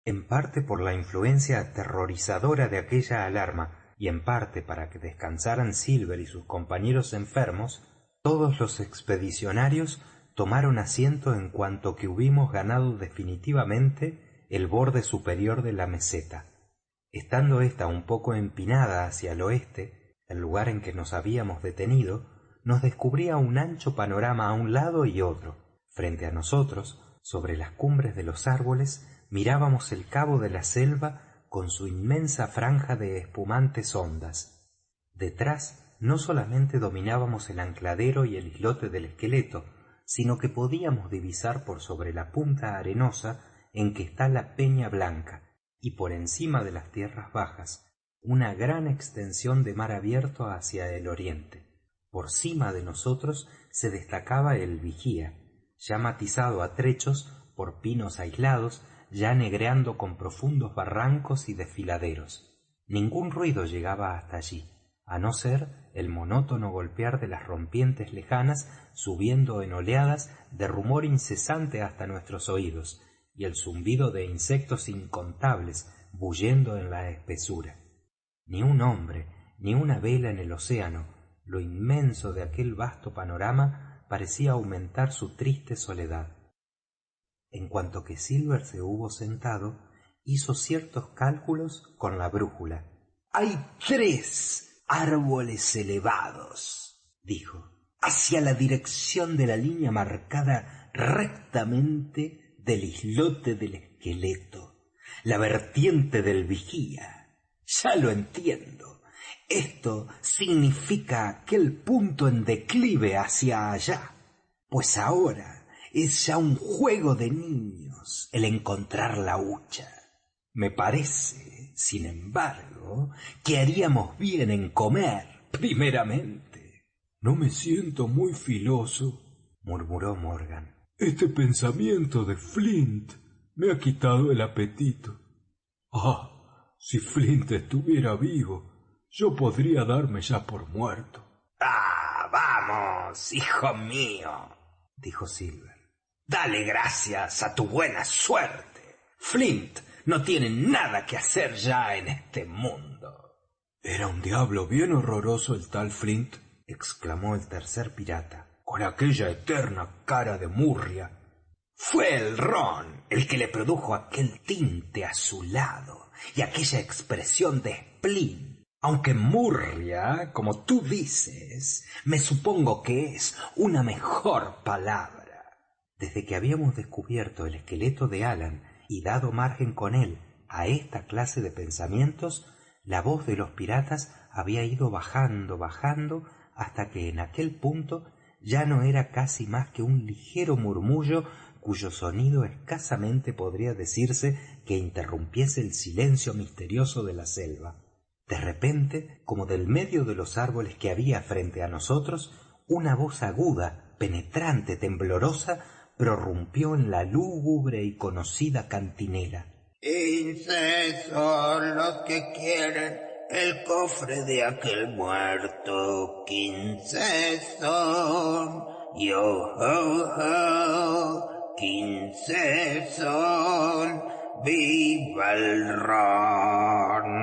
En parte por la influencia aterrorizadora de aquella alarma, y en parte para que descansaran Silver y sus compañeros enfermos, todos los expedicionarios tomaron asiento en cuanto que hubimos ganado definitivamente el borde superior de la meseta. Estando ésta un poco empinada hacia el oeste, el lugar en que nos habíamos detenido, nos descubría un ancho panorama a un lado y otro. Frente a nosotros, sobre las cumbres de los árboles, mirábamos el cabo de la selva con su inmensa franja de espumantes ondas. Detrás no solamente dominábamos el ancladero y el islote del Esqueleto, sino que podíamos divisar por sobre la punta arenosa en que está la Peña Blanca, y por encima de las tierras bajas, una gran extensión de mar abierto hacia el oriente. Por cima de nosotros se destacaba el Vigía, ya matizado a trechos por pinos aislados, ya negreando con profundos barrancos y desfiladeros. Ningún ruido llegaba hasta allí, a no ser el monótono golpear de las rompientes lejanas subiendo en oleadas de rumor incesante hasta nuestros oídos, y el zumbido de insectos incontables bullendo en la espesura. Ni un hombre, ni una vela en el océano. Lo inmenso de aquel vasto panorama parecía aumentar su triste soledad. En cuanto que Silver se hubo sentado, hizo ciertos cálculos con la brújula. «Hay 3 árboles elevados», dijo, «hacia la dirección de la línea marcada rectamente del islote del Esqueleto, la vertiente del Vigía. Ya lo entiendo. Esto significa aquel punto en declive hacia allá, pues ahora es ya un juego de niños el encontrar la hucha. Me parece, sin embargo, que haríamos bien en comer primeramente». «No me siento muy filoso», murmuró Morgan. «Este pensamiento de Flint me ha quitado el apetito. Ah, si Flint estuviera vivo, yo podría darme ya por muerto». «Ah, vamos, hijo mío», dijo Silver. «Dale gracias a tu buena suerte. Flint no tiene nada que hacer ya en este mundo». «Era un diablo bien horroroso el tal Flint», exclamó el tercer pirata, «con aquella eterna cara de murria». «Fue el ron el que le produjo aquel tinte azulado y aquella expresión de spleen, aunque murria, como tú dices, me supongo que es una mejor palabra». Desde que habíamos descubierto el esqueleto de Allan y dado margen con él a esta clase de pensamientos, la voz de los piratas había ido bajando hasta que en aquel punto ya no era casi más que un ligero murmullo cuyo sonido escasamente podría decirse que interrumpiese el silencio misterioso de la selva. De repente, como del medio de los árboles que había frente a nosotros, una voz aguda, penetrante, temblorosa, prorrumpió en la lúgubre y conocida cantinela. «15 son los que quieren el cofre de aquel muerto, 15 son, yo ho ho, 15 son, viva el ron».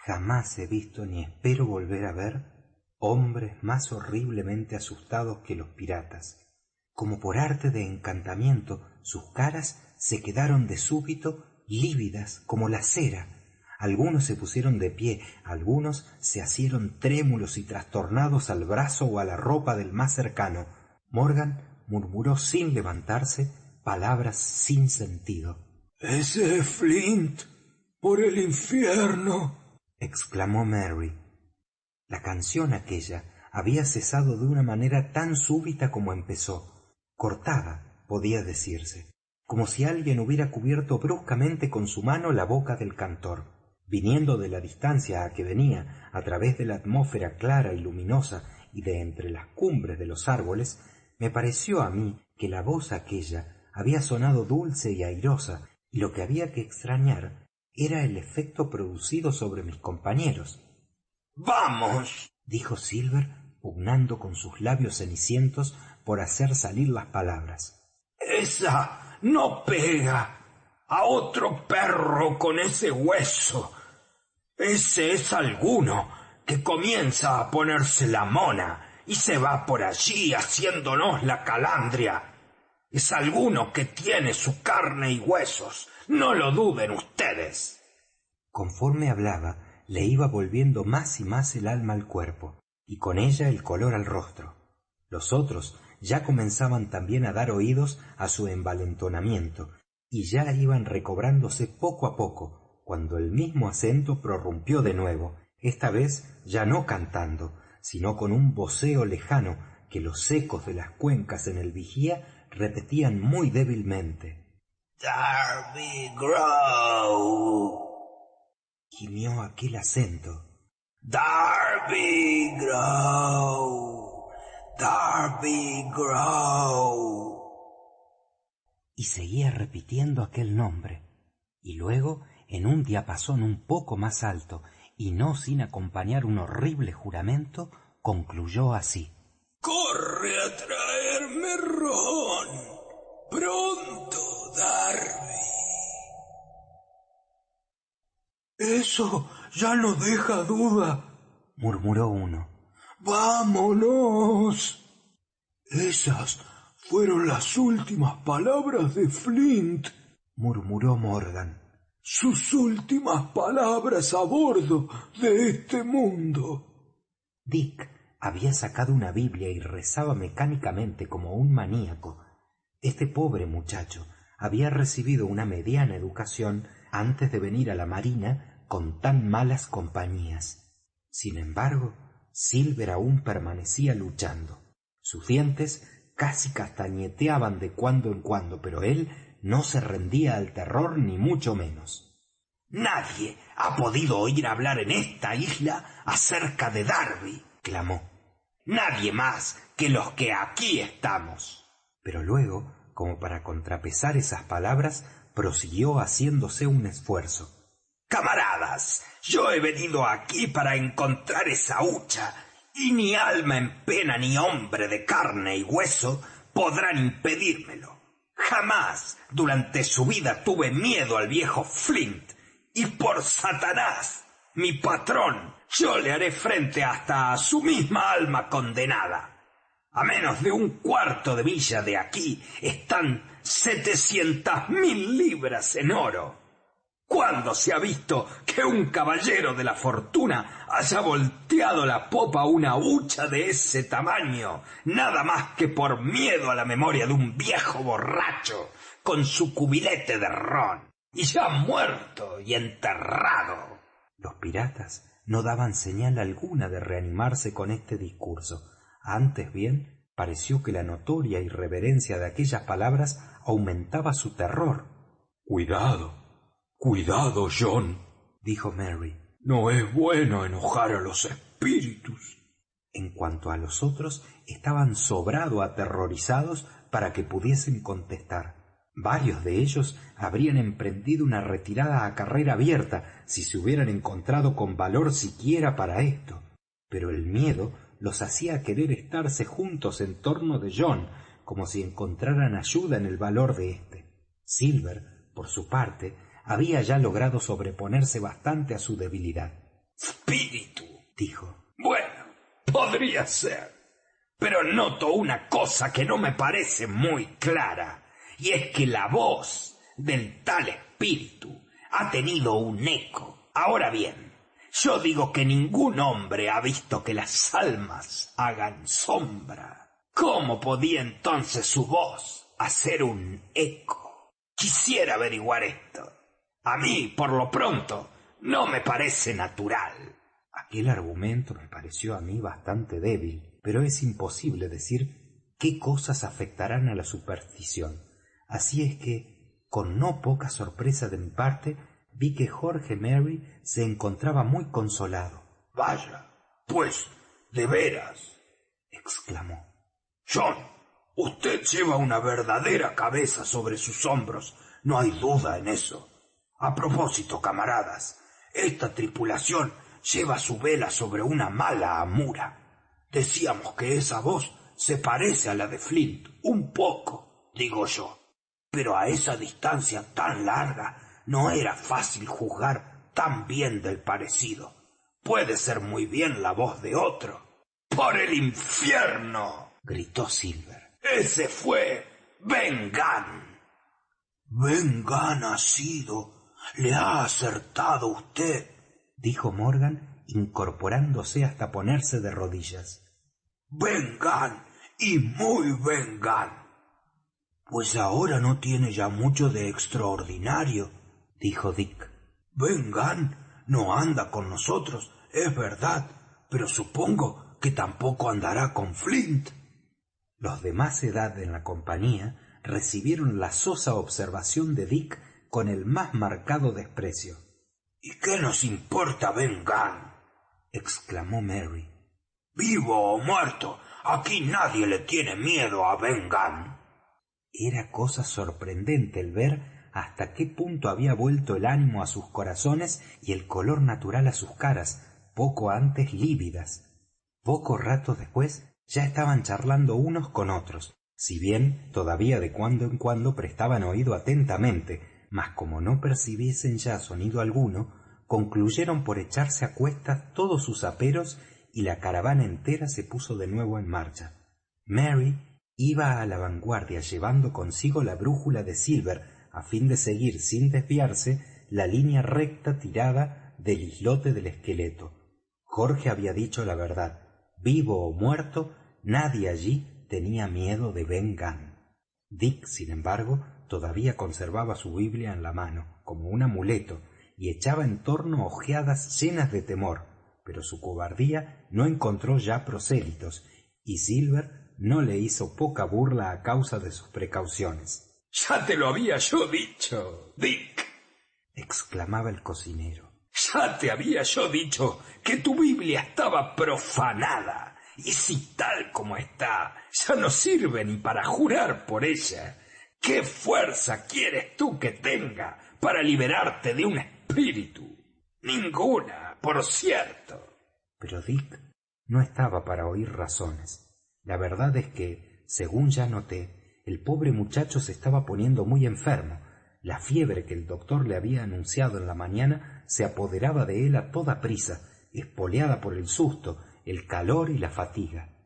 Jamás he visto ni espero volver a ver hombres más horriblemente asustados que los piratas. Como por arte de encantamiento, sus caras se quedaron de súbito lívidas como la cera. Algunos se pusieron de pie, algunos se asieron trémulos y trastornados al brazo o a la ropa del más cercano. Morgan murmuró sin levantarse palabras sin sentido. «¡Ese es Flint! ¡Por el infierno!», exclamó Mary. La canción aquella había cesado de una manera tan súbita como empezó. Cortada, podía decirse, como si alguien hubiera cubierto bruscamente con su mano la boca del cantor. Viniendo de la distancia a que venía, a través de la atmósfera clara y luminosa y de entre las cumbres de los árboles, me pareció a mí que la voz aquella había sonado dulce y airosa, y lo que había que extrañar era el efecto producido sobre mis compañeros. «¡Vamos!», dijo Silver, pugnando con sus labios cenicientos por hacer salir las palabras. «Esa no pega a otro perro con ese hueso. Ese es alguno que comienza a ponerse la mona y se va por allí haciéndonos la calandria. Es alguno que tiene su carne y huesos, no lo duden ustedes. Conforme hablaba, le iba volviendo más y más el alma al cuerpo, y con ella el color al rostro. Los otros ya comenzaban también a dar oídos a su envalentonamiento, y ya iban recobrándose poco a poco, cuando el mismo acento prorrumpió de nuevo, esta vez ya no cantando, sino con un voceo lejano que los ecos de las cuencas en el vigía repetían muy débilmente. Darby Grove, gimió aquel acento. Darby Grove, Darby Grove. Y seguía repitiendo aquel nombre, y luego, en un diapasón un poco más alto, y no sin acompañar un horrible juramento, concluyó así: Corre a traerme ron, pronto, Darby. Eso ya no deja duda, murmuró uno. ¡Vámonos! Esas fueron las últimas palabras de Flint, murmuró Morgan. Sus últimas palabras a bordo de este mundo. Dick había sacado una Biblia y rezaba mecánicamente como un maníaco. Este pobre muchacho había recibido una mediana educación antes de venir a la marina con tan malas compañías. Sin embargo, Silver aún permanecía luchando. Sus dientes casi castañeteaban de cuando en cuando, pero él no se rendía al terror ni mucho menos. Nadie ha podido oír hablar en esta isla acerca de Darby, clamó. Nadie más que los que aquí estamos. Pero luego, como para contrapesar esas palabras, prosiguió haciéndose un esfuerzo. Camaradas, yo he venido aquí para encontrar esa hucha, y ni alma en pena ni hombre de carne y hueso podrán impedírmelo. Jamás durante su vida tuve miedo al viejo Flint, y por Satanás, mi patrón, yo le haré frente hasta a su misma alma condenada. A menos de un cuarto de milla de aquí están 700,000 libras en oro. ¿Cuándo se ha visto que un caballero de la fortuna haya volteado la popa a una hucha de ese tamaño, nada más que por miedo a la memoria de un viejo borracho con su cubilete de ron, y ya muerto y enterrado? Los piratas no daban señal alguna de reanimarse con este discurso. Antes bien, pareció que la notoria irreverencia de aquellas palabras aumentaba su terror. Cuidado, John, dijo Mary. No es bueno enojar a los espíritus. En cuanto a los otros, estaban sobrado aterrorizados para que pudiesen contestar. Varios de ellos habrían emprendido una retirada a carrera abierta si se hubieran encontrado con valor siquiera para esto. Pero el miedo los hacía querer estarse juntos en torno de John, como si encontraran ayuda en el valor de éste. Silver, por su parte, había ya logrado sobreponerse bastante a su debilidad. «Espíritu», dijo. «Bueno, podría ser. Pero noto una cosa que no me parece muy clara, y es que la voz del tal espíritu ha tenido un eco. Ahora bien, yo digo que ningún hombre ha visto que las almas hagan sombra. ¿Cómo podía entonces su voz hacer un eco? Quisiera averiguar esto. A mí, por lo pronto, no me parece natural». Aquel argumento me pareció a mí bastante débil, pero es imposible decir qué cosas afectarán a la superstición. Así es que, con no poca sorpresa de mi parte, vi que Jorge Merry se encontraba muy consolado. «Vaya, pues, de veras», exclamó. «John, usted lleva una verdadera cabeza sobre sus hombros, no hay duda en eso. A propósito, camaradas, esta tripulación lleva su vela sobre una mala amura. Decíamos que esa voz se parece a la de Flint, un poco, digo yo. pero a esa distancia tan larga no era fácil juzgar tan bien del parecido. Puede ser muy bien la voz de otro. ¡Por el infierno!, gritó Silver. ¡Ese fue Ben Gunn! Ben Gunn ha sido. Le ha acertado usted, dijo Morgan, incorporándose hasta ponerse de rodillas. Ben Gunn, y muy Ben Gunn. Pues ahora no tiene ya mucho de extraordinario, dijo Dick. Ben Gunn no anda con nosotros, es verdad, pero supongo que tampoco andará con Flint. Los de más edad en la compañía recibieron la sosa observación de Dick con el más marcado desprecio. ¿Y qué nos importa Ben Gunn?, exclamó Mary. Vivo o muerto, aquí nadie le tiene miedo a Ben Gunn. Era cosa sorprendente el ver hasta qué punto había vuelto el ánimo a sus corazones y el color natural a sus caras, poco antes lívidas. Poco rato después ya estaban charlando unos con otros, si bien todavía de cuando en cuando prestaban oído atentamente, mas como no percibiesen ya sonido alguno, concluyeron por echarse a cuestas todos sus aperos y la caravana entera se puso de nuevo en marcha. Mary iba a la vanguardia llevando consigo la brújula de Silver a fin de seguir sin desviarse la línea recta tirada del islote del esqueleto. Jorge había dicho la verdad. Vivo o muerto, nadie allí tenía miedo de Ben Gunn. Dick, sin embargo, todavía conservaba su Biblia en la mano, como un amuleto, y echaba en torno ojeadas llenas de temor, pero su cobardía no encontró ya prosélitos, y Silver no le hizo poca burla a causa de sus precauciones. «Ya te lo había yo dicho, Dick», exclamaba el cocinero. «Ya te había yo dicho que tu Biblia estaba profanada, y si tal como está, ya no sirve ni para jurar por ella. ¿Qué fuerza quieres tú que tenga para liberarte de un espíritu? Ninguna, por cierto». Pero Dick no estaba para oír razones. La verdad es que, según ya noté, el pobre muchacho se estaba poniendo muy enfermo. La fiebre que el doctor le había anunciado en la mañana se apoderaba de él a toda prisa, espoleada por el susto, el calor y la fatiga.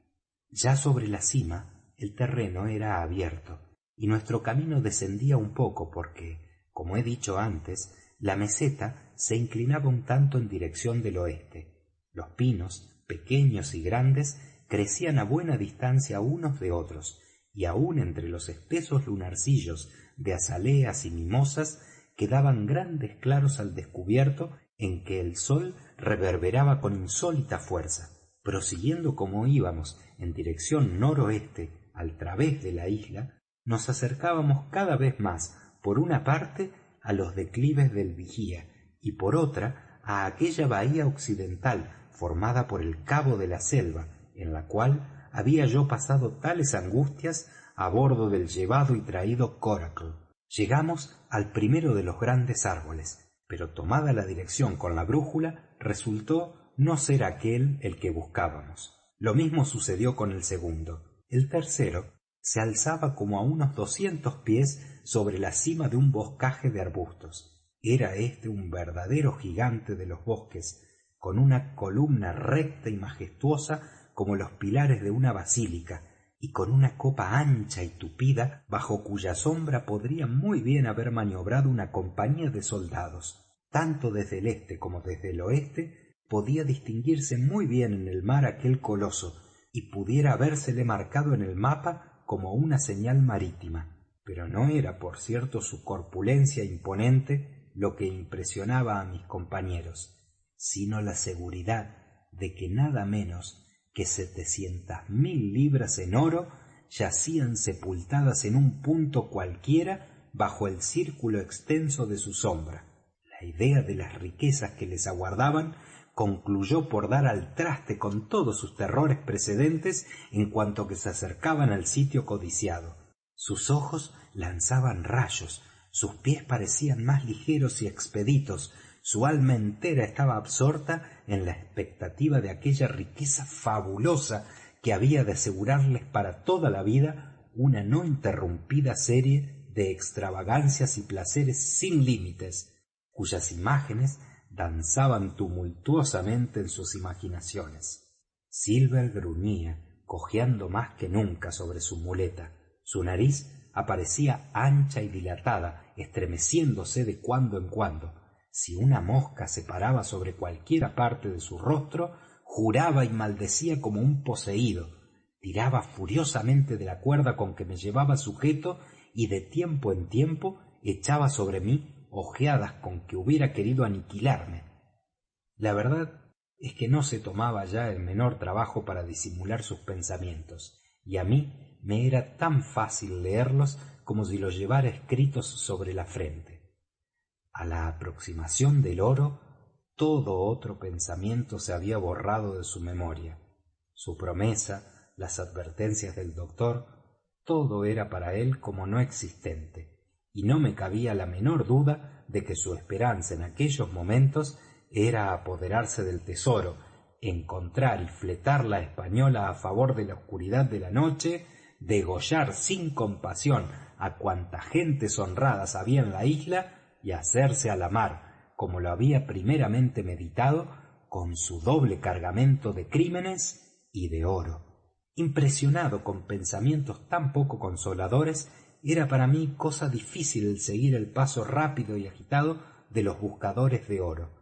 Ya sobre la cima el terreno era abierto, y nuestro camino descendía un poco porque, como he dicho antes, la meseta se inclinaba un tanto en dirección del oeste. Los pinos, pequeños y grandes, crecían a buena distancia unos de otros, y aun entre los espesos lunarcillos de azaleas y mimosas quedaban grandes claros al descubierto en que el sol reverberaba con insólita fuerza. Prosiguiendo como íbamos en dirección noroeste al través de la isla, nos acercábamos cada vez más, por una parte a los declives del Vigía y por otra a aquella bahía occidental formada por el cabo de la Selva, en la cual había yo pasado tales angustias a bordo del llevado y traído Coracle. Llegamos al primero de los grandes árboles, pero tomada la dirección con la brújula resultó no ser aquel el que buscábamos. Lo mismo sucedió con el segundo. El tercero se alzaba como a unos 200 pies sobre la cima de un boscaje de arbustos. Era este un verdadero gigante de los bosques, con una columna recta y majestuosa como los pilares de una basílica, y con una copa ancha y tupida, bajo cuya sombra podría muy bien haber maniobrado una compañía de soldados. Tanto desde el este como desde el oeste podía distinguirse muy bien en el mar aquel coloso, y pudiera habérsele marcado en el mapa como una señal marítima. Pero no era, por cierto, su corpulencia imponente lo que impresionaba a mis compañeros, sino la seguridad de que nada menos que 700,000 libras en oro yacían sepultadas en un punto cualquiera bajo el círculo extenso de su sombra. La idea de las riquezas que les aguardaban concluyó por dar al traste con todos sus terrores precedentes en cuanto que se acercaban al sitio codiciado. Sus ojos lanzaban rayos, sus pies parecían más ligeros y expeditos, su alma entera estaba absorta en la expectativa de aquella riqueza fabulosa que había de asegurarles para toda la vida una no interrumpida serie de extravagancias y placeres sin límites, cuyas imágenes danzaban tumultuosamente en sus imaginaciones. Silver gruñía, cojeando más que nunca sobre su muleta. Su nariz aparecía ancha y dilatada, estremeciéndose de cuando en cuando. Si una mosca se paraba sobre cualquiera parte de su rostro, juraba y maldecía como un poseído. Tiraba furiosamente de la cuerda con que me llevaba sujeto y de tiempo en tiempo echaba sobre mí ojeadas con que hubiera querido aniquilarme. La verdad es que no se tomaba ya el menor trabajo para disimular sus pensamientos, y a mí me era tan fácil leerlos como si los llevara escritos sobre la frente. A la aproximación del oro, todo otro pensamiento se había borrado de su memoria. Su promesa, las advertencias del doctor, todo era para él como no existente, y no me cabía la menor duda de que su esperanza en aquellos momentos era apoderarse del tesoro, encontrar y fletar la española a favor de la oscuridad de la noche, degollar sin compasión a cuanta gentes honradas había en la isla y hacerse a la mar, como lo había primeramente meditado, con su doble cargamento de crímenes y de oro. Impresionado con pensamientos tan poco consoladores, era para mí cosa difícil el seguir el paso rápido y agitado de los buscadores de oro.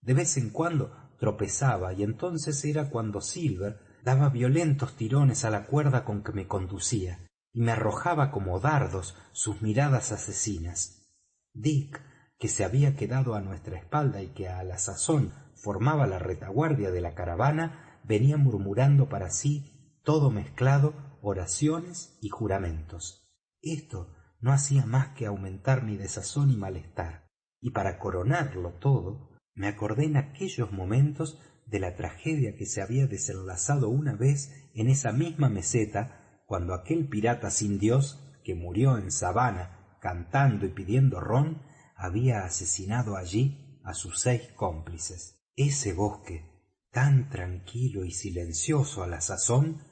De vez en cuando tropezaba, y entonces era cuando Silver daba violentos tirones a la cuerda con que me conducía, y me arrojaba como dardos sus miradas asesinas. Dick, que se había quedado a nuestra espalda y que a la sazón formaba la retaguardia de la caravana, venía murmurando para sí, todo mezclado, oraciones y juramentos. Esto no hacía más que aumentar mi desazón y malestar, y para coronarlo todo, me acordé en aquellos momentos de la tragedia que se había desenlazado una vez en esa misma meseta, cuando aquel pirata sin Dios, que murió en Savannah cantando y pidiendo ron, había asesinado allí a sus 6 cómplices. Ese bosque, tan tranquilo y silencioso a la sazón,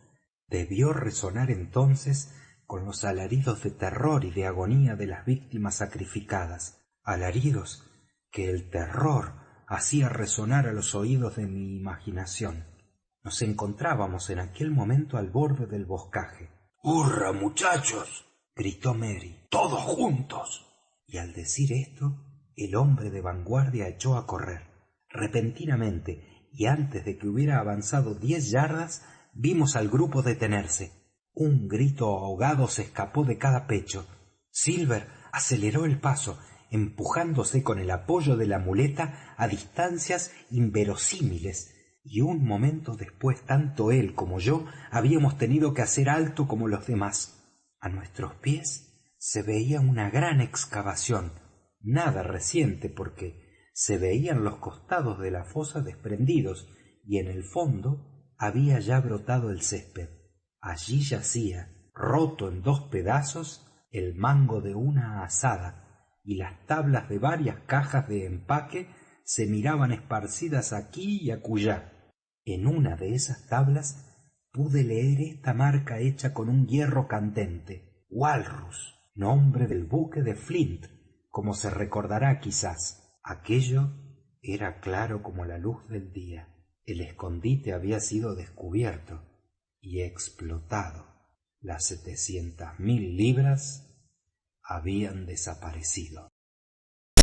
debió resonar entonces con los alaridos de terror y de agonía de las víctimas sacrificadas, alaridos que el terror hacía resonar a los oídos de mi imaginación. Nos encontrábamos en aquel momento al borde del boscaje. ¡Hurra, muchachos!, gritó Merry. ¡Todos juntos! Y al decir esto, el hombre de vanguardia echó a correr. Repentinamente, y antes de que hubiera avanzado 10 yardas, vimos al grupo detenerse. Un grito ahogado se escapó de cada pecho. Silver aceleró el paso, empujándose con el apoyo de la muleta a distancias inverosímiles, y un momento después tanto él como yo habíamos tenido que hacer alto como los demás. A nuestros pies se veía una gran excavación, nada reciente porque se veían los costados de la fosa desprendidos, y en el fondo había ya brotado el césped. Allí yacía, roto en 2 pedazos, el mango de una azada, y las tablas de varias cajas de empaque se miraban esparcidas aquí y acullá. En una de esas tablas pude leer esta marca hecha con un hierro candente: Walrus, nombre del buque de Flint, como se recordará quizás. Aquello era claro como la luz del día. El escondite había sido descubierto y explotado. Las 700.000 libras habían desaparecido.